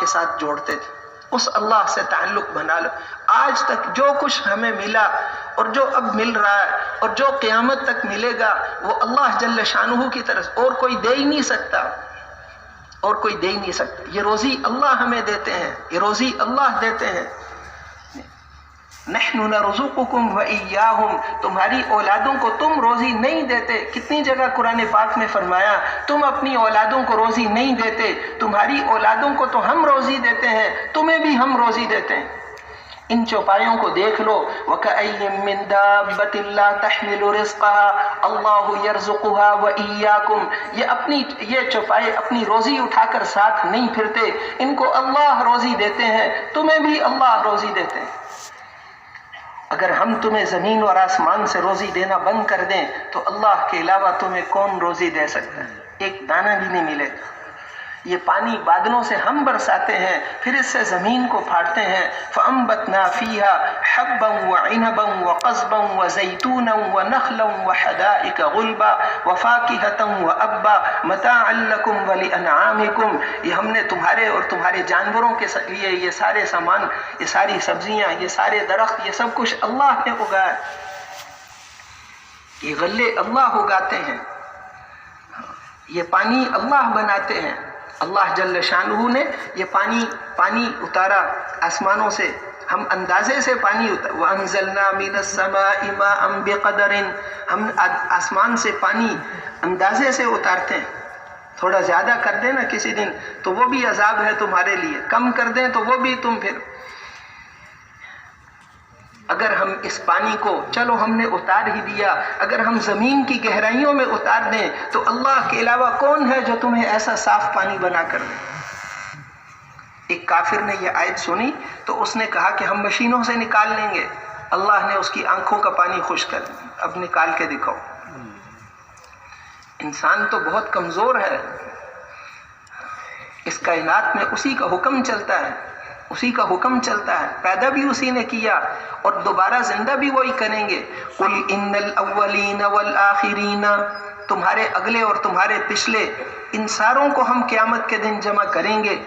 کے ساتھ جوڑتے تھے، اس اللہ سے تعلق بنا لو۔ آج تک جو کچھ ہمیں ملا اور جو اب مل رہا ہے اور جو قیامت تک ملے گا وہ اللہ جل شانہ کی طرف، اور کوئی دے ہی نہیں سکتا، اور کوئی دے ہی نہیں سکتا۔ یہ روزی اللہ ہمیں دیتے ہیں، یہ روزی اللہ دیتے ہیں۔ نحن نرزقکم وإیاہم، تمہاری اولادوں کو تم روزی نہیں دیتے۔ کتنی جگہ قرآن پاک میں فرمایا تم اپنی اولادوں کو روزی نہیں دیتے، تمہاری اولادوں کو تو ہم روزی دیتے ہیں، تمہیں بھی ہم روزی دیتے ہیں۔ ان چوپایوں کو دیکھ لو، وَكَأَيٍّ مِّن دَابَّةٍ لَّا تَحْمِلُ رِزْقَهَا اللَّهُ يَرْزُقُهَا وَإِيَّاكُمْ، یہ چوپائے اپنی روزی اٹھا کر ساتھ نہیں پھرتے، ان کو اللہ روزی دیتے ہیں، تمہیں بھی اللہ روزی دیتے ہیں۔ اگر ہم تمہیں زمین اور آسمان سے روزی دینا بند کر دیں تو اللہ کے علاوہ تمہیں کون روزی دے سکتا ہے؟ ایک دانہ بھی نہیں ملے گا۔ یہ پانی بادلوں سے ہم برساتے ہیں، پھر اس سے زمین کو پھاڑتے ہیں۔ فَأَنبَتْنَا فِيهَا حَبًّا وَعِنَبًا وَقَضْبًا وَزَيْتُونًا وَنَخْلًا وَحَدَائِقَ غُلْبًا وَفَاكِهَةً وَأَبًّا مَتَاعًا لَكُمْ وَلِأَنْعَامِكُمْ، یہ ہم نے تمہارے اور تمہارے جانوروں کے لیے یہ سارے سامان، یہ ساری سبزیاں، یہ سارے درخت، یہ سب کچھ اللہ نے اگایا۔ یہ غلے اللہ اگاتے ہیں، یہ پانی اللہ بناتے ہیں۔ اللہ جل شانہ نے یہ پانی اتارا آسمانوں سے، ہم اندازے سے پانی وَأَنزَلْنَا مِنَ السَّمَاءِ مَاءً بِقَدَرٍ، ہم آسمان سے پانی اندازے سے اتارتے ہیں۔ تھوڑا زیادہ کر دیں نا کسی دن تو وہ بھی عذاب ہے تمہارے لیے، کم کر دیں تو وہ بھی تم پھر۔ اگر ہم اس پانی کو چلو ہم نے اتار ہی دیا، اگر ہم زمین کی گہرائیوں میں اتار دیں تو اللہ کے علاوہ کون ہے جو تمہیں ایسا صاف پانی بنا کر دے؟ ایک کافر نے یہ آیت سنی تو اس نے کہا کہ ہم مشینوں سے نکال لیں گے۔ اللہ نے اس کی آنکھوں کا پانی خشک کر دیا، اب نکال کے دکھاؤ۔ انسان تو بہت کمزور ہے، اس کائنات میں اسی کا حکم چلتا ہے، اسی کا حکم چلتا ہے، پیدا بھی اسی نے کیا اور دوبارہ زندہ بھی وہی کریں گے۔ قُلْ إِنَّ الْأَوَّلِينَ وَالْآخِرِينَ، تمہارے اگلے اور تمہارے پچھلے ان ساروں کو ہم قیامت کے دن جمع کریں گے۔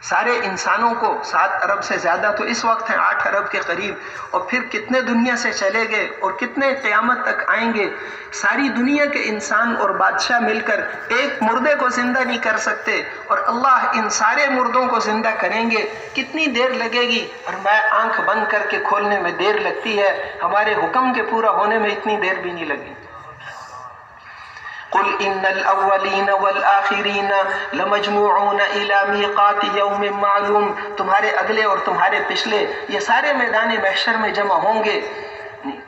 سارے انسانوں کو 7 ارب سے زیادہ تو اس وقت ہیں، 8 ارب کے قریب، اور پھر کتنے دنیا سے چلے گئے اور کتنے قیامت تک آئیں گے۔ ساری دنیا کے انسان اور بادشاہ مل کر ایک مردے کو زندہ نہیں کر سکتے، اور اللہ ان سارے مردوں کو زندہ کریں گے۔ کتنی دیر لگے گی؟ اور میں آنکھ بند کر کے کھولنے میں دیر لگتی ہے، ہمارے حکم کے پورا ہونے میں اتنی دیر بھی نہیں لگی۔ قُلْ إِنَّ الْأَوَّلِينَ وَالْآخِرِينَ لَمَجْمُوعُونَ إِلَى مِيقَاتِ يَوْمٍ مَّعْلُومٍ، تمہارے اگلے اور تمہارے پچھلے یہ سارے میدان محشر میں جمع ہوں گے۔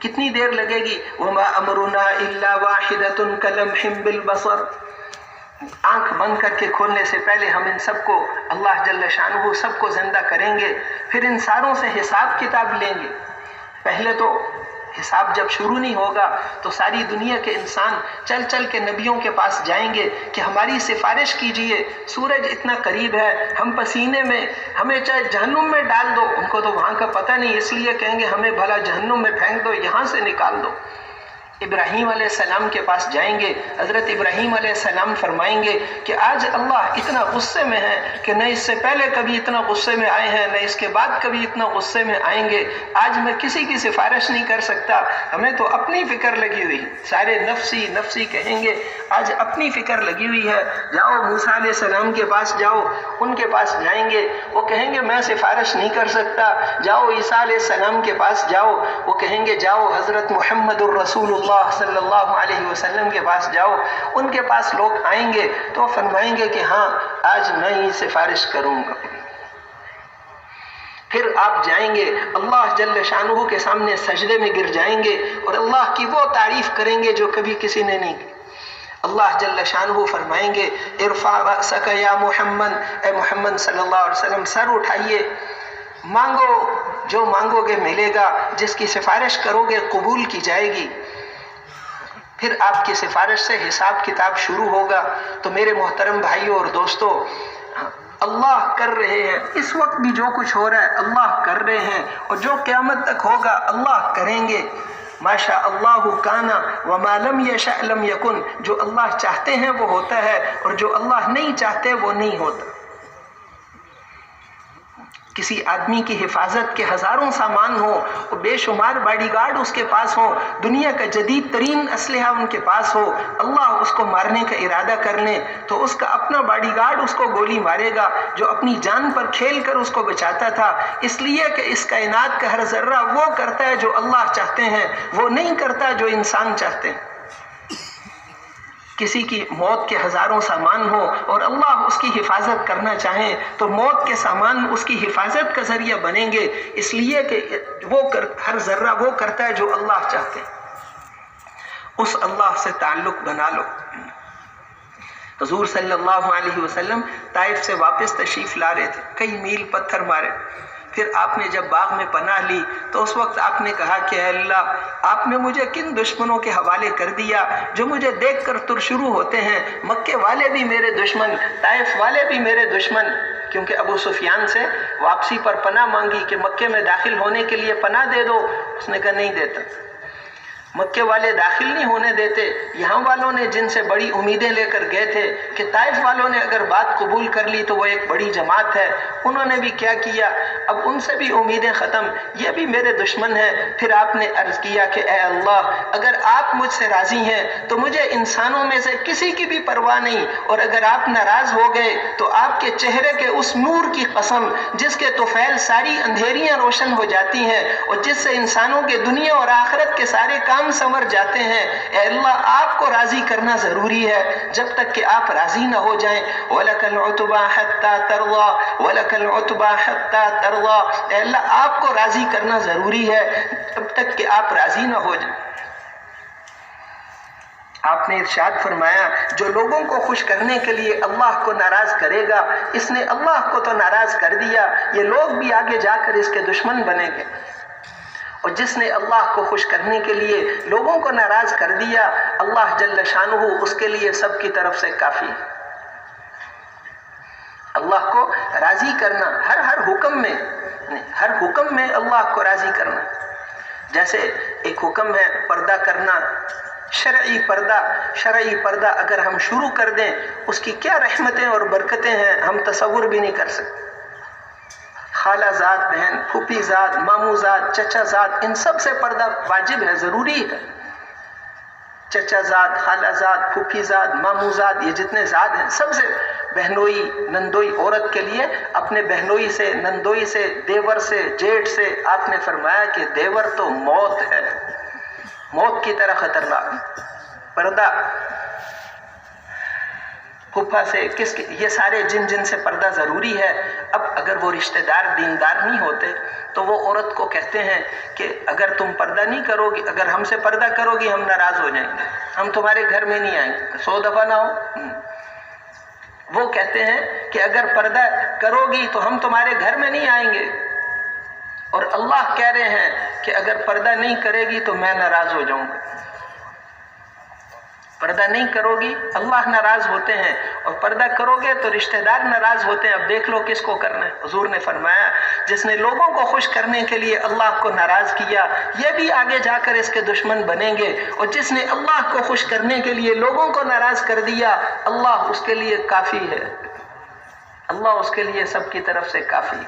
کتنی دیر لگے گی؟ وَمَا أَمْرُنَا إِلَّا وَاحِدَةٌ كَلَمْحٍ بِالْبَصَرِ، آنکھ بند کر کے کھولنے سے پہلے ہم ان سب کو، اللہ جل شانہ سب کو زندہ کریں گے، پھر ان ساروں سے حساب کتاب لیں گے۔ پہلے تو حساب جب شروع نہیں ہوگا تو ساری دنیا کے انسان چل چل کے نبیوں کے پاس جائیں گے کہ ہماری سفارش کیجئے، سورج اتنا قریب ہے، ہم پسینے میں، ہمیں چاہے جہنم میں ڈال دو، ان کو تو وہاں کا پتہ نہیں، اس لیے کہیں گے ہمیں بھلا جہنم میں پھینک دو، یہاں سے نکال دو۔ ابراہیم علیہ السلام کے پاس جائیں گے، حضرت ابراہیم علیہ السلام فرمائیں گے کہ آج اللہ اتنا غصے میں ہے کہ نہ اس سے پہلے کبھی اتنا غصے میں آئے ہیں، نہ اس کے بعد کبھی اتنا غصے میں آئیں گے۔ آج میں کسی کی سفارش نہیں کر سکتا، ہمیں تو اپنی فکر لگی ہوئی، سارے نفسی نفسی کہیں گے، آج اپنی فکر لگی ہوئی ہے۔ جاؤ موسیٰ علیہ السلام کے پاس جاؤ، ان کے پاس جائیں گے، وہ کہیں گے میں سفارش نہیں کر سکتا۔ جاؤ عیسیٰ علیہ السلام کے پاس جاؤ، وہ کہیں گے جاؤ حضرت محمد الرسول اللہ صلی اللہ علیہ وسلم کے پاس جاؤ۔ ان کے پاس لوگ آئیں گے تو فرمائیں گے کہ ہاں آج میں ہی سفارش کروں گا۔ پھر آپ جائیں گے اللہ جل شانہ کے سامنے سجدے میں گر جائیں گے اور اللہ کی وہ تعریف کریں گے جو کبھی کسی نے نہیں کی۔ اللہ جل شانہ فرمائیں گے ارفع رأسک یا محمد، اے محمد صلی اللہ علیہ وسلم سر اٹھائیے، مانگو، جو مانگو گے ملے گا، جس کی سفارش کرو گے قبول کی جائے گی۔ پھر آپ کی سفارش سے حساب کتاب شروع ہوگا۔ تو میرے محترم بھائیوں اور دوستو، اللہ کر رہے ہیں، اس وقت بھی جو کچھ ہو رہا ہے اللہ کر رہے ہیں، اور جو قیامت تک ہوگا اللہ کریں گے۔ ما شاء اللہ کان وما لم یشأ لم یکن، جو اللہ چاہتے ہیں وہ ہوتا ہے، اور جو اللہ نہیں چاہتے وہ نہیں ہوتا۔ کسی آدمی کی حفاظت کے ہزاروں سامان ہوں، بے شمار باڈی گارڈ اس کے پاس ہوں، دنیا کا جدید ترین اسلحہ ان کے پاس ہو، اللہ اس کو مارنے کا ارادہ کر لیں تو اس کا اپنا باڈی گارڈ اس کو گولی مارے گا جو اپنی جان پر کھیل کر اس کو بچاتا تھا، اس لیے کہ اس کائنات کا ہر ذرہ وہ کرتا ہے جو اللہ چاہتے ہیں، وہ نہیں کرتا جو انسان چاہتے ہیں۔ کسی کی موت کے ہزاروں سامان ہو اور اللہ اس کی حفاظت کرنا چاہیں تو موت کے سامان اس کی حفاظت کا ذریعہ بنیں گے، اس لیے کہ ہر ذرہ وہ کرتا ہے جو اللہ چاہتے ہیں۔ اس اللہ سے تعلق بنا لو۔ حضور صلی اللہ علیہ وسلم طائف سے واپس تشریف لا رہے تھے، کئی میل پتھر مارے، پھر آپ نے جب باغ میں پناہ لی تو اس وقت آپ نے کہا کہ اے اللہ، آپ نے مجھے کن دشمنوں کے حوالے کر دیا جو مجھے دیکھ کر تر شروع ہوتے ہیں، مکے والے بھی میرے دشمن، طائف والے بھی میرے دشمن، کیونکہ ابو سفیان سے واپسی پر پناہ مانگی کہ مکے میں داخل ہونے کے لیے پناہ دے دو، اس نے کہا نہیں دیتا۔ مکے والے داخل نہیں ہونے دیتے، یہاں والوں نے جن سے بڑی امیدیں لے کر گئے تھے کہ طائف والوں نے اگر بات قبول کر لی تو وہ ایک بڑی جماعت ہے، انہوں نے بھی کیا کیا، اب ان سے بھی امیدیں ختم، یہ بھی میرے دشمن ہیں۔ پھر آپ نے عرض کیا کہ اے اللہ، اگر آپ مجھ سے راضی ہیں تو مجھے انسانوں میں سے کسی کی بھی پرواہ نہیں، اور اگر آپ ناراض ہو گئے تو آپ کے چہرے کے اس نور کی قسم جس کے طفیل ساری اندھیریاں روشن ہو جاتی ہیں اور جس سے انسانوں کے دنیا اور آخرت کے سارے کام سنور جاتے ہیں، اے اللہ آپ کو راضی کرنا ضروری ہے، جب تک کہ آپ راضی نہ ہو جائیں۔ وَلَكَ الْعُتْبَى حَتَّى تَرْضَى وَلَكَ الْعُتْبَى حَتَّى تَرْضَى، اے اللہ آپ کو راضی کرنا ضروری ہے جب تک کہ آپ راضی نہ ہو جائیں۔ آپ نے ارشاد فرمایا جو لوگوں کو خوش کرنے کے لیے اللہ کو ناراض کرے گا، اس نے اللہ کو تو ناراض کر دیا، یہ لوگ بھی آگے جا کر اس کے دشمن بنیں گے، اور جس نے اللہ کو خوش کرنے کے لیے لوگوں کو ناراض کر دیا، اللہ جل شانہ اس کے لیے سب کی طرف سے کافی ہے۔ اللہ کو راضی کرنا ہر حکم میں اللہ کو راضی کرنا، جیسے ایک حکم ہے پردہ کرنا، شرعی پردہ اگر ہم شروع کر دیں اس کی کیا رحمتیں اور برکتیں ہیں ہم تصور بھی نہیں کر سکتے۔ خالہ زاد بہن، پھوپھی زاد، ماموں زاد، چچا زاد، ان سب سے پردہ واجب ہے، ضروری ہے۔ چچا زاد، خالہ زاد، پھوپھی زاد، ماموں زاد، یہ جتنے زاد ہیں سب سے، بہنوئی نندوئی، عورت کے لیے اپنے بہنوئی سے، نندوئی سے، دیور سے، جیٹھ سے، آپ نے فرمایا کہ دیور تو موت ہے، موت کی طرح خطرناک۔ پردہ پھوپھا سے یہ سارے جن سے پردہ ضروری ہے۔ اب اگر وہ رشتہ دار دیندار نہیں ہوتے تو وہ عورت کو کہتے ہیں کہ اگر تم پردہ نہیں کرو گی، اگر ہم سے پردہ کرو گی ہم ناراض ہو جائیں گے، ہم تمہارے گھر میں نہیں آئیں گے، 100 دفعہ نہ ہو۔ وہ کہتے ہیں کہ اگر پردہ کرو گی تو ہم تمہارے گھر میں نہیں آئیں گے، اور اللہ کہہ رہے ہیں کہ اگر پردہ نہیں کرے گی تو میں ناراض ہو جاؤں گا۔ پردہ نہیں کرو گی اللہ ناراض ہوتے ہیں، اور پردہ کرو گے تو رشتہ دار ناراض ہوتے ہیں۔ اب دیکھ لو کس کو کرنا ہے۔ حضور نے فرمایا جس نے لوگوں کو خوش کرنے کے لیے اللہ کو ناراض کیا یہ بھی آگے جا کر اس کے دشمن بنیں گے، اور جس نے اللہ کو خوش کرنے کے لیے لوگوں کو ناراض کر دیا اللہ اس کے لیے کافی ہے، اللہ اس کے لیے سب کی طرف سے کافی۔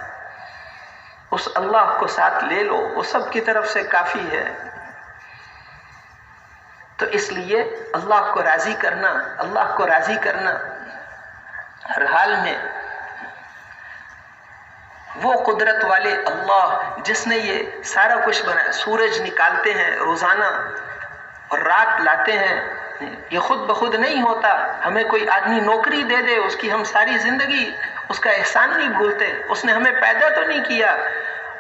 اس اللہ کو ساتھ لے لو، وہ سب کی طرف سے کافی ہے۔ تو اس لیے اللہ کو راضی کرنا ہر حال میں، وہ قدرت والے اللہ جس نے یہ سارا کچھ بنایا، سورج نکالتے ہیں روزانہ اور رات لاتے ہیں، یہ خود بخود نہیں ہوتا۔ ہمیں کوئی آدمی نوکری دے دے اس کی ہم ساری زندگی اس کا احسان نہیں بھولتے، اس نے ہمیں پیدا تو نہیں کیا،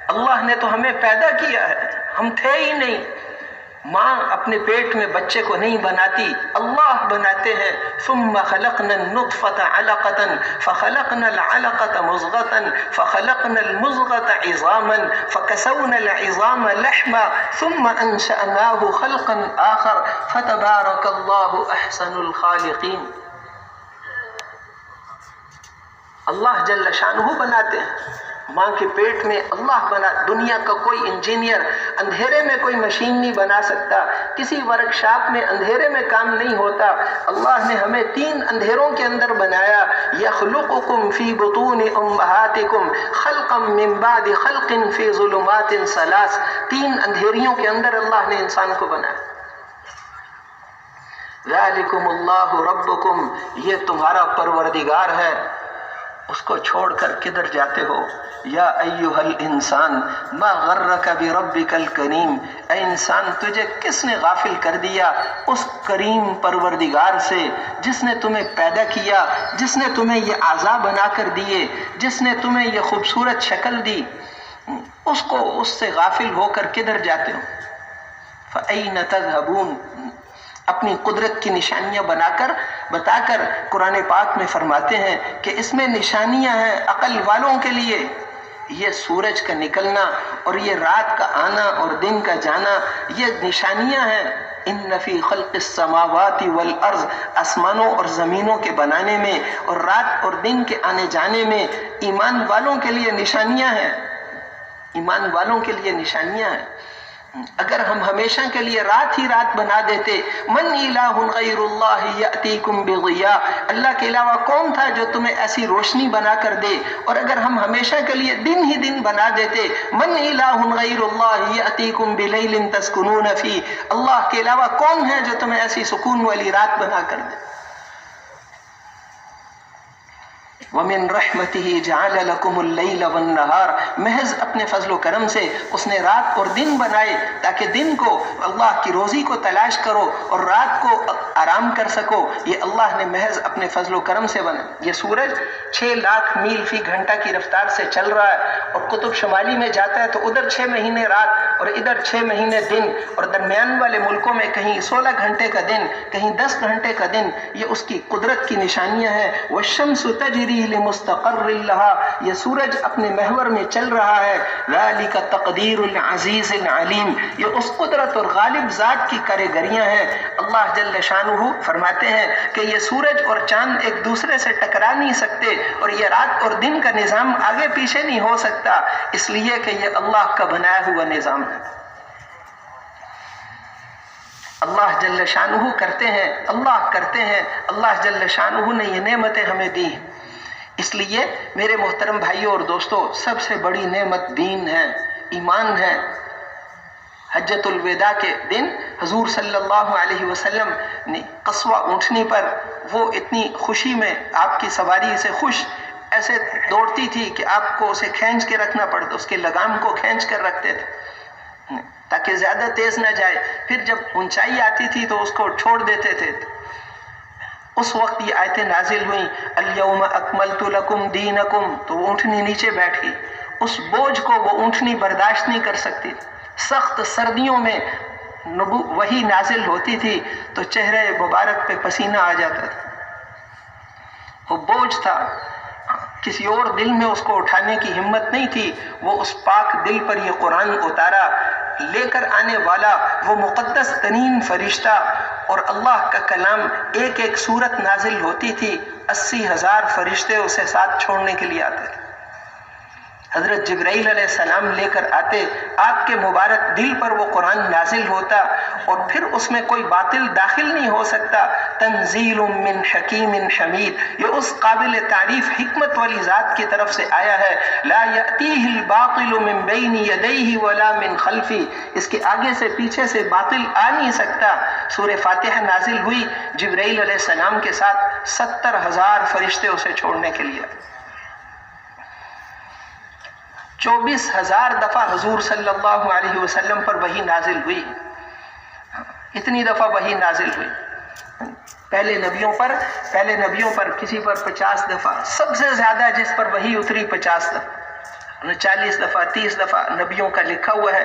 اللہ نے تو ہمیں پیدا کیا ہے، ہم تھے ہی نہیں۔ ماں اپنے پیٹ میں بچے کو نہیں بناتی، اللہ بناتے ہیں۔ ثم خلقنا النطفة علقة فخلقنا العلقة مضغة فخلقنا المضغة عظاما فكسونا العظام لحما ثم انشأناه خلقا آخر فتبارك الله احسن الخالقين۔ اللہ جل شانہ بناتے ہیں، ماں کے پیٹ میں اللہ بنا. دنیا کا کوئی انجینئر اندھیرے میں کوئی مشین نہیں بنا سکتا، کسی ورک شاپ میں اندھیرے میں کام نہیں ہوتا. اللہ نے ہمیں 3 اندھیروں کے اندر بنایا. یخلقکم فی بطون امہاتکم خلقا من بعد خلق فی ظلمات 3. 3 اندھیریوں کے اندر اللہ نے انسان کو بنایا. ذالکم اللہ ربکم، یہ تمہارا پروردگار ہے. اس کو چھوڑ کر کدھر جاتے ہو؟ یا ایھا الانسان ما غرک بربک الکریم، اے انسان تجھے کس نے غافل کر دیا اس کریم پروردگار سے جس نے تمہیں پیدا کیا، جس نے تمہیں یہ اعضاء بنا کر دیے، جس نے تمہیں یہ خوبصورت شکل دی. اس سے غافل ہو کر کدھر جاتے ہو؟ فَأَيْنَ تَذْهَبُونَ، اپنی قدرت کی نشانیاں بتا کر قرآن پاک میں فرماتے ہیں کہ اس میں نشانیاں ہیں عقل والوں کے لیے. یہ سورج کا نکلنا اور یہ رات کا آنا اور دن کا جانا، یہ نشانیاں ہیں. ان فی خلق السماوات والارض، آسمانوں اور زمینوں کے بنانے میں اور رات اور دن کے آنے جانے میں ایمان والوں کے لیے نشانیاں ہیں. ایمان والوں کے لیے نشانیاں ہیں. اگر ہم ہمیشہ کے لیے رات ہی رات بنا دیتے، من الہ غیر اللہ یأتیکم بضیاء، اللہ کے علاوہ کون تھا جو تمہیں ایسی روشنی بنا کر دے؟ اور اگر ہم ہمیشہ کے لیے دن ہی دن بنا دیتے، من الہ غیر اللہ یأتیکم بلیل تسکنون فی، اللہ کے علاوہ کون ہے جو تمہیں ایسی سکون والی رات بنا کر دے؟ وَمِن رَحْمَتِهِ جَعَلَ لَكُمُ اللَّيْلَ وَالنَّهَارَ، محض اپنے فضل و کرم سے اس نے رات اور دن بنائے تاکہ دن کو اللہ کی روزی کو تلاش کرو اور رات کو آرام کر سکو. یہ اللہ نے محض اپنے فضل و کرم سے بنا. یہ سورج 6 لاکھ میل فی گھنٹہ کی رفتار سے چل رہا ہے اور قطب شمالی میں جاتا ہے تو ادھر 6 مہینے رات اور ادھر 6 مہینے دن، اور درمیان والے ملکوں میں کہیں 16 گھنٹے کا دن، کہیں 10 گھنٹے کا دن. یہ اس کی قدرت کی نشانیاں ہیں. وَالشَّمْسُ تَجْرِي لِمُسْتَقَرٍّ لَهَا، یہ سورج اپنے محور میں چل رہا ہے. ذَلِكَ تَقْدِيرُ الْعَزِيزِ الْعَلِيمِ، یہ اس قدرت اور غالب ذات کی کاریگریاں ہیں. اللہ جل شانہ فرماتے ہیں کہ یہ سورج اور چاند ایک دوسرے سے ٹکرا نہیں سکتے اور یہ رات اور دن کا نظام آگے پیچھے نہیں ہو سکتا، اس لیے کہ یہ اللہ کا بنایا ہوا نظام ہے. اللہ جل شانہ کرتے ہیں، اللہ جل شانہ نے یہ نعمتیں ہمیں دی ہیں. اس لیے میرے محترم بھائیوں اور دوستوں، سب سے بڑی نعمت دین ہے، ایمان ہے. حجۃ الوداع کے دن حضور صلی اللہ علیہ وسلم نے قصوہ اونٹنی پر، وہ اتنی خوشی میں آپ کی سواری سے خوش ایسے دوڑتی تھی کہ آپ کو اسے کھینچ کے رکھنا پڑتا، اس کے لگام کو کھینچ کر رکھتے تھے تاکہ زیادہ تیز نہ جائے. پھر جب اونچائی آتی تھی تو اس کو چھوڑ دیتے تھے. اس وقت یہ آیتیں نازل ہوئیں، الیوم اکملت لکم دینکم، تو وہ اونٹنی نیچے بیٹھ گئی. اس بوجھ کو وہ اونٹنی برداشت نہیں کر سکتی. سخت سردیوں میں وہی نازل ہوتی تھی تو چہرے مبارک پہ پسینہ آ جاتا تھا. وہ بوجھ تھا، کسی اور دل میں اس کو اٹھانے کی ہمت نہیں تھی. وہ اس پاک دل پر یہ قرآن اتارا، لے کر آنے والا وہ مقدس ترین فرشتہ، اور اللہ کا کلام ایک ایک سورت نازل ہوتی تھی. 80,000 فرشتے اسے ساتھ چھوڑنے کے لیے آتے تھے. حضرت جبرائیل علیہ السلام لے کر آتے، آپ کے مبارک دل پر وہ قرآن نازل ہوتا اور پھر اس میں کوئی باطل داخل نہیں ہو سکتا. تنزیل من حکیم حمید، یہ اس قابل تعریف حکمت والی ذات کی طرف سے آیا ہے. لا یأتیہ الباطل من بین یدیہ ولا من خلفہ، اس کے آگے سے پیچھے سے باطل آ نہیں سکتا. سورہ فاتحہ نازل ہوئی، جبرائیل علیہ السلام کے ساتھ 70,000 فرشتے اسے چھوڑنے کے لیے. 24,000 دفعہ حضور صلی اللہ علیہ وسلم پر وحی نازل ہوئی. اتنی دفعہ وحی نازل ہوئی. پہلے نبیوں پر کسی پر 50 دفعہ، سب سے زیادہ جس پر وحی اتری 50 دفعہ، 40 دفعہ 30 دفعہ نبیوں کا لکھا ہوا ہے.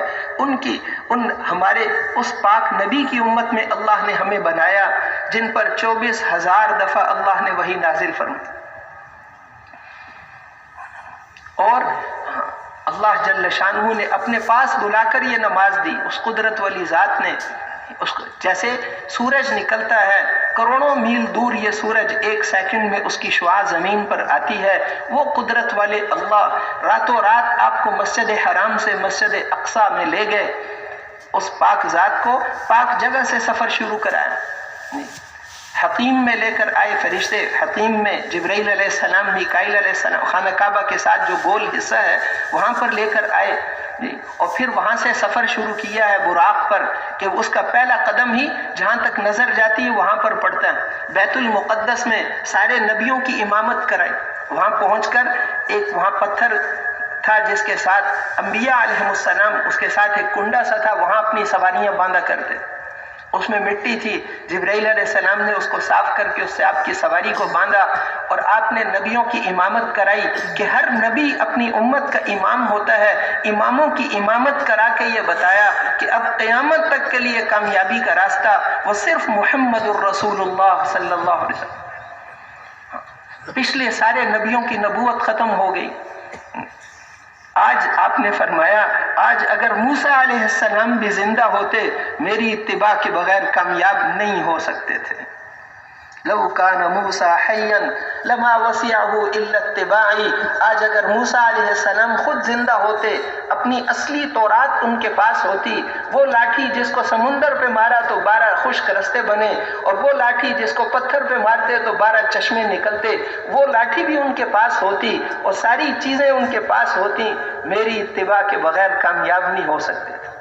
ان ہمارے اس پاک نبی کی امت میں اللہ نے ہمیں بنایا جن پر 24,000 دفعہ اللہ نے وحی نازل فرمائی. اور اللہ جل شانہ نے اپنے پاس بلا کر یہ نماز دی. اس قدرت والی ذات نے، جیسے سورج نکلتا ہے کروڑوں میل دور یہ سورج 1 سیکنڈ میں اس کی شعاع زمین پر آتی ہے، وہ قدرت والے اللہ راتوں رات آپ کو مسجد حرام سے مسجد اقصیٰ میں لے گئے، اس پاک ذات کو پاک جگہ سے سفر شروع کرایا، حطیم میں لے کر آئے فرشتے، حطیم میں جبرائیل علیہ السلام، میکائیل علیہ السلام، خانہ کعبہ کے ساتھ جو گول حصہ ہے وہاں پر لے کر آئے، اور پھر وہاں سے سفر شروع کیا ہے براق پر، کہ اس کا پہلا قدم ہی جہاں تک نظر جاتی ہے وہاں پر پڑتا ہے۔ بیت المقدس میں سارے نبیوں کی امامت کرائی، وہاں پہنچ کر ایک وہاں پتھر تھا جس کے ساتھ انبیاء علیہ السلام، اس کے ساتھ ایک کنڈا سا تھا، وہاں اپنی سواریاں باندھا کرتے، اس میں مٹی تھی، جبرائیل علیہ السلام نے اس کو صاف کر کے اس سے آپ کی سواری کو باندھا، اور آپ نے نبیوں کی امامت کرائی کہ ہر نبی اپنی امت کا امام ہوتا ہے، اماموں کی امامت کرا کے یہ بتایا کہ اب قیامت تک کے لیے کامیابی کا راستہ وہ صرف محمد الرسول اللہ صلی اللہ علیہ وسلم۔ پچھلے سارے نبیوں کی نبوت ختم ہو گئی، آج آپ نے فرمایا آج اگر موسیٰ علیہ السلام بھی زندہ ہوتے میری اتباع کے بغیر کامیاب نہیں ہو سکتے تھے۔ لو کان موسیٰ حیا لما وسعہ الا اتباعی، آج اگر موسیٰ علیہ السلام خود زندہ ہوتے، اپنی اصلی تورات ان کے پاس ہوتی، وہ لاٹھی جس کو سمندر پہ مارا تو 12 خشک رستے بنے، اور وہ لاٹھی جس کو پتھر پہ مارتے تو 12 چشمے نکلتے، وہ لاٹھی بھی ان کے پاس ہوتی اور ساری چیزیں ان کے پاس ہوتی، میری اتباع کے بغیر کامیاب نہیں ہو سکتے تھے۔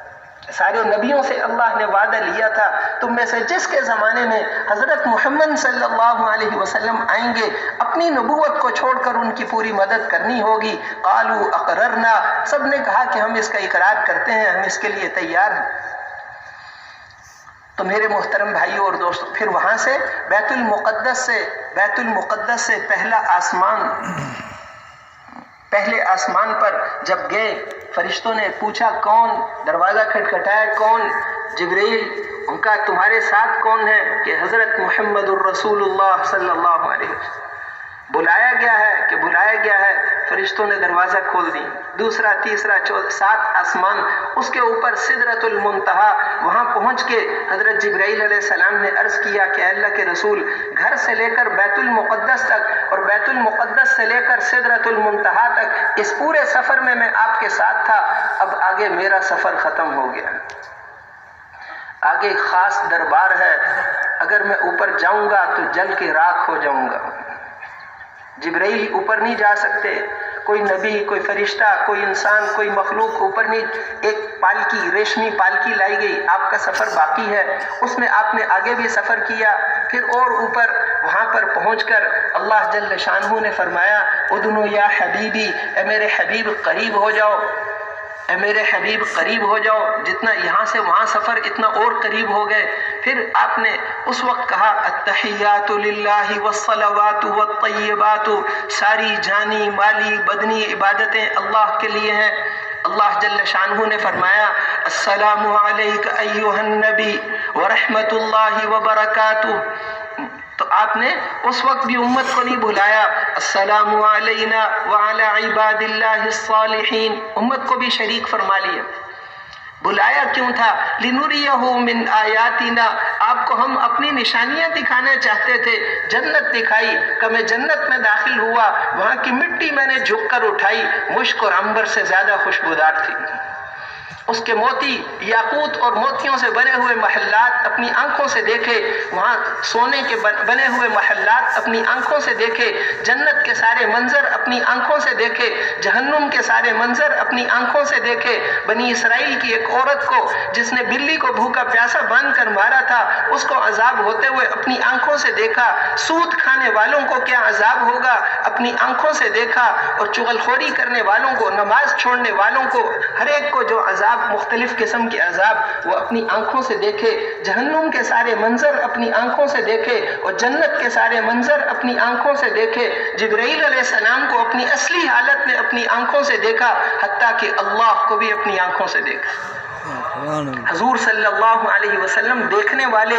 سارے نبیوں سے اللہ نے وعدہ لیا تھا تم میں سے جس کے زمانے میں حضرت محمد صلی اللہ علیہ وسلم آئیں گے اپنی نبوت کو چھوڑ کر ان کی پوری مدد کرنی ہوگی۔ قالوا اقررنا، سب نے کہا کہ ہم اس کا اقرار کرتے ہیں، ہم اس کے لیے تیار ہیں۔ تو میرے محترم بھائیوں اور دوستوں، پھر وہاں سے بیت المقدس سے پہلے آسمان پر جب گئے، فرشتوں نے پوچھا کون، دروازہ کھٹکھٹایا، کون؟ جبرائیل، ان کا تمہارے ساتھ کون ہے؟ کہ حضرت محمد الرسول اللہ صلی اللہ علیہ وسلم۔ بلایا گیا ہے، فرشتوں نے دروازہ کھول دی، دوسرا، تیسرا، چوتھا، 7 آسمان، اس کے اوپر سدرۃ المنتہا، وہاں پہنچ کے حضرت جبرائیل علیہ السلام نے عرض کیا کہ اللہ کے رسول، گھر سے لے کر بیت المقدس تک اور بیت المقدس سے لے کر سدرۃ المنتہا تک اس پورے سفر میں آپ کے ساتھ تھا، اب آگے میرا سفر ختم ہو گیا، آگے خاص دربار ہے، اگر میں اوپر جاؤں گا تو جل کے راکھ ہو جاؤں گا۔ جبرائیل اوپر نہیں جا سکتے، کوئی نبی، کوئی فرشتہ، کوئی انسان، کوئی مخلوق اوپر نہیں۔ ایک پالکی، ریشمی پالکی لائی گئی، آپ کا سفر باقی ہے، اس میں آپ نے آگے بھی سفر کیا، پھر اور اوپر وہاں پر پہنچ کر اللہ جل شانہ نے فرمایا ادنو یا حبیبی، اے میرے حبیب قریب ہو جاؤ، اے میرے حبیب قریب ہو جاؤ، جتنا یہاں سے وہاں سفر اتنا اور قریب ہو گئے۔ پھر آپ نے اس وقت کہا التحیات للہ والصلوات والطیبات، ساری جانی مالی بدنی عبادتیں اللہ کے لیے ہیں۔ اللہ جل شانہ نے فرمایا السلام علیک ایھا النبی ورحمۃ اللہ وبرکاتہ، تو آپ نے اس وقت بھی امت کو نہیں بھلایا السلام علینا وعلی عباد اللہ الصالحین، امت کو بھی شریک فرما لیا۔ بلایا کیوں تھا؟ لنریہ من آیاتنا، آپ کو ہم اپنی نشانیاں دکھانا چاہتے تھے۔ جنت دکھائی کہ میں جنت میں داخل ہوا، وہاں کی مٹی میں نے جھک کر اٹھائی، مشک اور عنبر سے زیادہ خوشبودار تھی، اس کے موتی یاقوت اور موتیوں سے بنے ہوئے محلات اپنی آنکھوں سے دیکھے، وہاں سونے کے بنے ہوئے محلات اپنی آنکھوں سے دیکھے، جنت کے سارے منظر اپنی آنکھوں سے دیکھے، جہنم کے سارے منظر اپنی آنکھوں سے دیکھے۔ بنی اسرائیل کی ایک عورت کو جس نے بلی کو بھوکا پیاسا باندھ کر مارا تھا، اس کو عذاب ہوتے ہوئے اپنی آنکھوں سے دیکھا۔ سود کھانے والوں کو کیا عذاب ہوگا اپنی آنکھوں سے دیکھا، اور چغل خوری کرنے والوں کو، نماز چھوڑنے والوں کو، ہر ایک کو جو عذاب، مختلف قسم کے عذاب وہ اپنی آنکھوں سے دیکھے۔ جہنم کے سارے منظر اپنی آنکھوں سے دیکھے اور جنت کے سارے منظر اپنی آنکھوں سے دیکھے۔ جبرائیل علیہ السلام کو اپنی اصلی حالت میں اپنی آنکھوں سے دیکھا، حتیٰ کہ اللہ کو بھی اپنی آنکھوں سے دیکھا۔ حضور صلی اللہ علیہ وسلم دیکھنے والے،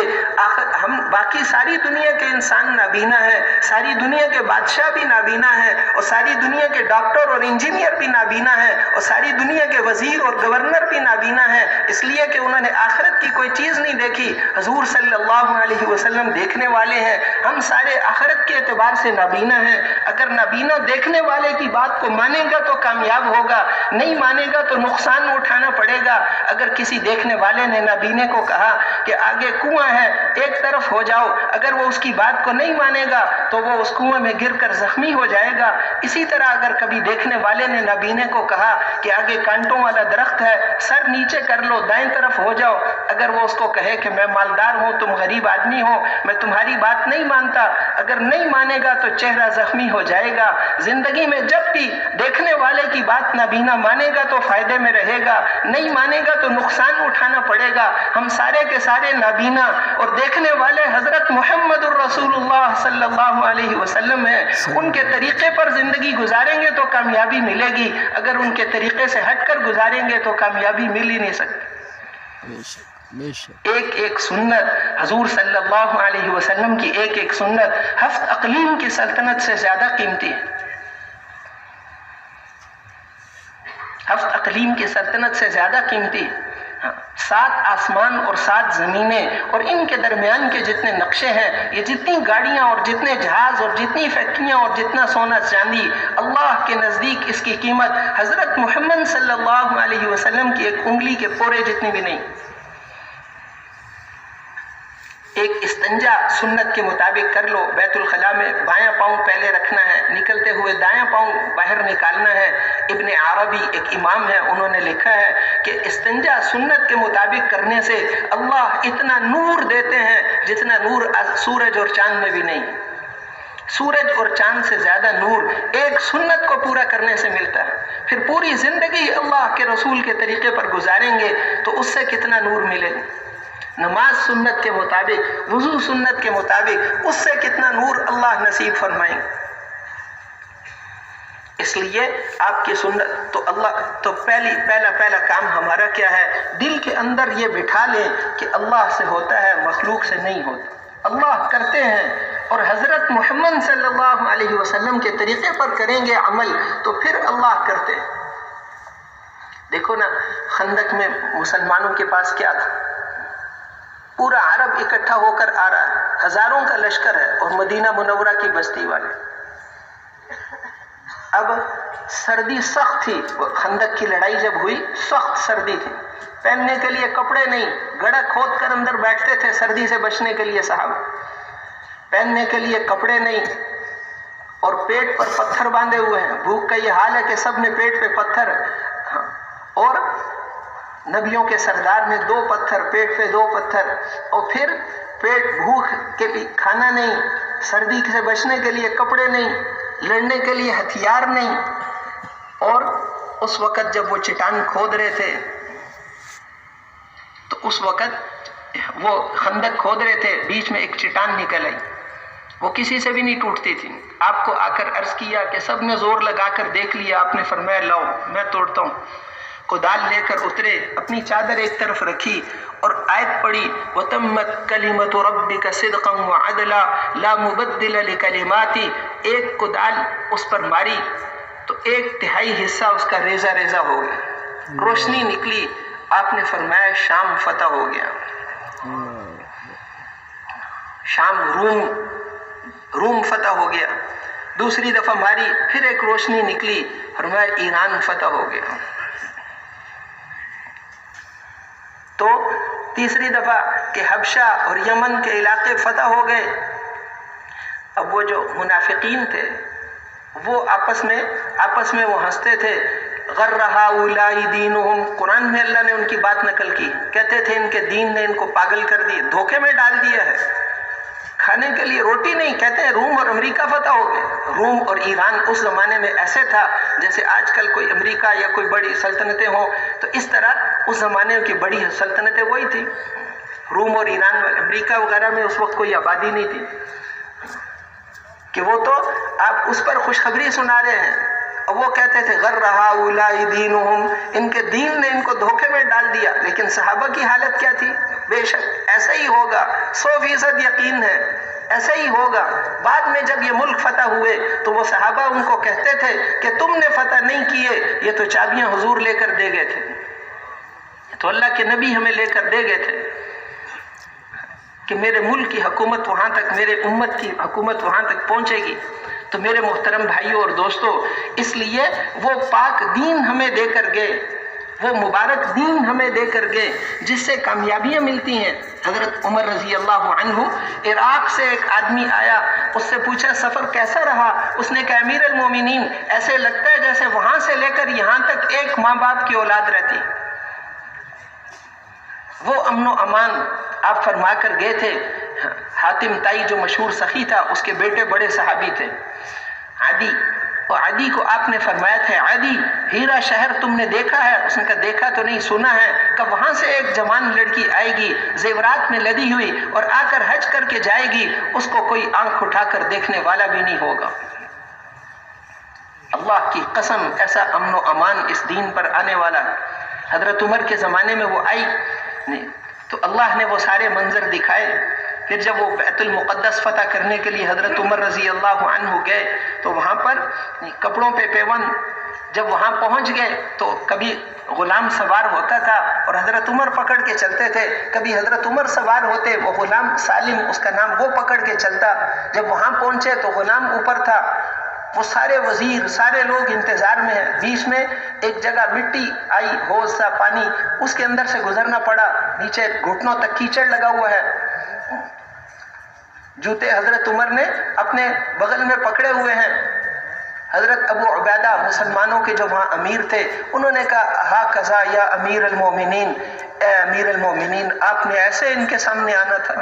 ہم باقی ساری دنیا کے انسان نابینا ہیں، ساری دنیا کے بادشاہ بھی نابینا ہیں، اور ساری دنیا کے ڈاکٹر اور انجینئر بھی نابینا ہیں، اور ساری دنیا کے وزیر اور گورنر بھی نابینا ہیں، اس لیے کہ انہوں نے آخرت کی کوئی چیز نہیں دیکھی۔ حضور صلی اللہ علیہ وسلم دیکھنے والے ہیں، ہم سارے آخرت کے اعتبار سے نابینا ہیں۔ اگر نابینا دیکھنے والے کی بات کو مانے گا تو کامیاب ہوگا، نہیں مانے گا تو نقصان اٹھانا پڑے گا۔ اگر کسی دیکھنے والے نے نابینے کو کہا کہ آگے کنواں ہے، ایک طرف ہو جاؤ، اگر وہ اس کی بات کو نہیں مانے گا تو وہ اس کنویں میں گر کر زخمی ہو جائے گا۔ اسی طرح اگر کبھی دیکھنے والے نے نابینے کو کہا کہ آگے کانٹوں والا درخت ہے، سر نیچے کر لو، دائیں طرف ہو جاؤ، اگر وہ اس کو کہے کہ میں مالدار ہوں، تم غریب آدمی ہو، میں تمہاری بات نہیں مانتا، اگر نہیں مانے گا تو چہرہ زخمی ہو جائے گا۔ زندگی میں جب بھی دیکھنے والے کی بات نابینا مانے گا تو فائدے میں رہے گا، نہیں مانے گا تو نقصان اٹھانا پڑے گا۔ ہم سارے کے سارے نابینا اور دیکھنے والے حضرت محمد الرسول اللہ صلی اللہ علیہ وسلم ہیں، ان کے طریقے پر زندگی گزاریں گے تو کامیابی ملے گی، اگر ان کے طریقے سے ہٹ کر گزاریں گے تو کامیابی مل ہی نہیں سکتی۔ ایک ایک سنت حضور صلی اللہ علیہ وسلم کی، ایک ایک سنت ہفت اقلیم کی سلطنت سے زیادہ قیمتی ہے، ہفت اقلیم کی سلطنت سے زیادہ قیمتی ہے۔ 7 آسمان اور 7 زمینیں اور ان کے درمیان کے جتنے نقشے ہیں، یہ جتنی گاڑیاں اور جتنے جہاز اور جتنی فیکٹریاں اور جتنا سونا چاندی، اللہ کے نزدیک اس کی قیمت حضرت محمد صلی اللہ علیہ وسلم کی ایک انگلی کے پورے جتنی بھی نہیں۔ ایک استنجا سنت کے مطابق کر لو، بیت الخلاء میں بایاں پاؤں پہلے رکھنا ہے، نکلتے ہوئے دایاں پاؤں باہر نکالنا ہے۔ ابن عربی ایک امام ہے، انہوں نے لکھا ہے کہ استنجا سنت کے مطابق کرنے سے اللہ اتنا نور دیتے ہیں جتنا نور سورج اور چاند میں بھی نہیں۔ سورج اور چاند سے زیادہ نور ایک سنت کو پورا کرنے سے ملتا ہے۔ پھر پوری زندگی اللہ کے رسول کے طریقے پر گزاریں گے تو اس سے کتنا نور ملے گا۔ نماز سنت کے مطابق، وضو سنت کے مطابق، اس سے کتنا نور اللہ نصیب فرمائیں۔ اس لیے آپ کی سنت تو اللہ تو پہلا کام ہمارا کیا ہے؟ دل کے اندر یہ بٹھا لیں کہ اللہ سے ہوتا ہے، مخلوق سے نہیں ہوتا۔ اللہ کرتے ہیں اور حضرت محمد صلی اللہ علیہ وسلم کے طریقے پر کریں گے عمل تو پھر اللہ کرتے ہیں۔ دیکھو نا، خندق میں مسلمانوں کے پاس کیا تھا؟ پورا عرب اکٹھا ہو کر آ رہا ہے، ہزاروں کا لشکر ہے اور مدینہ منورہ کی بستی والے۔ اب سردی سخت تھی، خندق کی لڑائی جب ہوئی سخت سردی تھی، پہننے کے لیے کپڑے نہیں، گڑھا کھود کر اندر بیٹھتے تھے سردی سے بچنے کے لیے صحابہ، پہننے کے لیے کپڑے نہیں، اور پیٹ پر پتھر باندھے ہوئے ہیں۔ بھوک کا یہ حال ہے کہ سب نے پیٹ پہ پتھر، اور نبیوں کے سردار نے 2 پتھر، پیٹ پہ 2 پتھر، اور پھر پیٹ بھوک کے لیے کھانا نہیں، سردی سے بچنے کے لیے کپڑے نہیں، لڑنے کے لیے ہتھیار نہیں۔ اور اس وقت جب وہ چٹان کھود رہے تھے تو اس وقت وہ خندق کھود رہے تھے، بیچ میں ایک چٹان نکل آئی، وہ کسی سے بھی نہیں ٹوٹتی تھی۔ آپ کو آ کر عرض کیا کہ سب نے زور لگا کر دیکھ لیا، آپ نے فرمایا لاؤ میں توڑتا ہوں۔ کدال لے کر اترے، اپنی چادر ایک طرف رکھی اور آیت پڑھی، وَتَمَّتْ كَلِمَةُ رَبِّكَ صِدْقًا وَعَدْلًا لَا مُبَدِّلَ لِكَلِمَاتِهِ۔ ایک کدال اس پر ماری تو 1/3 حصہ اس کا ریزہ ریزہ ہو گیا، روشنی نکلی۔ آپ نے فرمایا شام فتح ہو گیا، شام روم فتح ہو گیا۔ دوسری دفعہ ماری، پھر ایک روشنی نکلی، فرمایا ایران فتح ہو گیا۔ تو تیسری دفعہ کہ حبشہ اور یمن کے علاقے فتح ہو گئے۔ اب وہ جو منافقین تھے وہ آپس میں وہ ہنستے تھے، غر ہؤلاء دینہم، قرآن میں اللہ نے ان کی بات نقل کی، کہتے تھے ان کے دین نے ان کو پاگل کر دی، دھوکے میں ڈال دیا ہے، کھانے کے لیے روٹی نہیں۔ کہتے ہیں روم اور امریکہ فتح ہو گئے۔ روم اور ایران اس زمانے میں ایسے تھا جیسے آج کل کوئی امریکہ یا کوئی بڑی سلطنتیں ہوں، تو اس طرح اس زمانے کی بڑی سلطنتیں وہی تھی۔ روم اور ایران میں، امریکہ وغیرہ میں اس وقت کوئی آبادی نہیں تھی کہ وہ تو آپ اس پر خوشخبری سنا رہے ہیں وہ کہتے تھے غر ہؤلاء دینہم، ان کے دین نے ان کو دھوکے میں ڈال دیا. لیکن صحابہ کی حالت کیا تھی؟ بے شک ایسا ہی ہوگا، 100% یقین ہے ایسا ہی ہوگا. بعد میں جب یہ ملک فتح ہوئے تو وہ صحابہ ان کو کہتے تھے کہ تم نے فتح نہیں کیے، یہ تو چابیاں حضور لے کر دے گئے تھے، تو اللہ کے نبی ہمیں لے کر دے گئے تھے کہ میرے ملک کی حکومت وہاں تک، میرے امت کی حکومت وہاں تک پہنچے گی. تو میرے محترم بھائیوں اور دوستوں، اس لیے وہ پاک دین ہمیں دے کر گئے، وہ مبارک دین ہمیں دے کر گئے جس سے کامیابیاں ملتی ہیں. حضرت عمر رضی اللہ عنہ، عراق سے ایک آدمی آیا، اس سے پوچھا سفر کیسا رہا؟ اس نے کہا امیر المومنین ایسے لگتا ہے جیسے وہاں سے لے کر یہاں تک ایک ماں باپ کی اولاد رہتی. وہ امن و امان آپ فرما کر گئے تھے. حاتم تائی جو مشہور سخی تھا، اس کے بیٹے بڑے صحابی تھے عدی، اور عدی کو آپ نے فرمایا تھا عدی ہیرا شہر تم نے دیکھا ہے؟ اس نے کہا دیکھا تو نہیں، سنا ہے کہ وہاں سے ایک جوان لڑکی آئے گی زیورات میں لدی ہوئی اور آ کر حج کر کے جائے گی، اس کو کوئی آنکھ اٹھا کر دیکھنے والا بھی نہیں ہوگا. اللہ کی قسم ایسا امن و امان اس دین پر آنے والا. حضرت عمر کے زمانے میں وہ آئی تو اللہ نے وہ سارے منظر دکھائے. پھر جب وہ بیت المقدس فتح کرنے کے لیے حضرت عمر رضی اللہ عنہ گئے تو وہاں پر کپڑوں پہ پیوند، جب وہاں پہنچ گئے تو کبھی غلام سوار ہوتا تھا اور حضرت عمر پکڑ کے چلتے تھے، کبھی حضرت عمر سوار ہوتے، وہ غلام سالم اس کا نام، وہ پکڑ کے چلتا. جب وہاں پہنچے تو غلام اوپر تھا، وہ سارے وزیر سارے لوگ انتظار میں ہیں. بیچ میں ایک جگہ مٹی آئی، ہوز سا پانی، اس کے اندر سے گزرنا پڑا، نیچے گھٹنوں تک کیچڑ لگا ہوا ہے. جوتے حضرت عمر نے اپنے بغل میں پکڑے ہوئے ہیں. حضرت ابو عبیدہ مسلمانوں کے جو وہاں امیر تھے، انہوں نے کہا ہا قضا یا امیر المومنین، اے امیر المومنین آپ نے ایسے ان کے سامنے آنا تھا.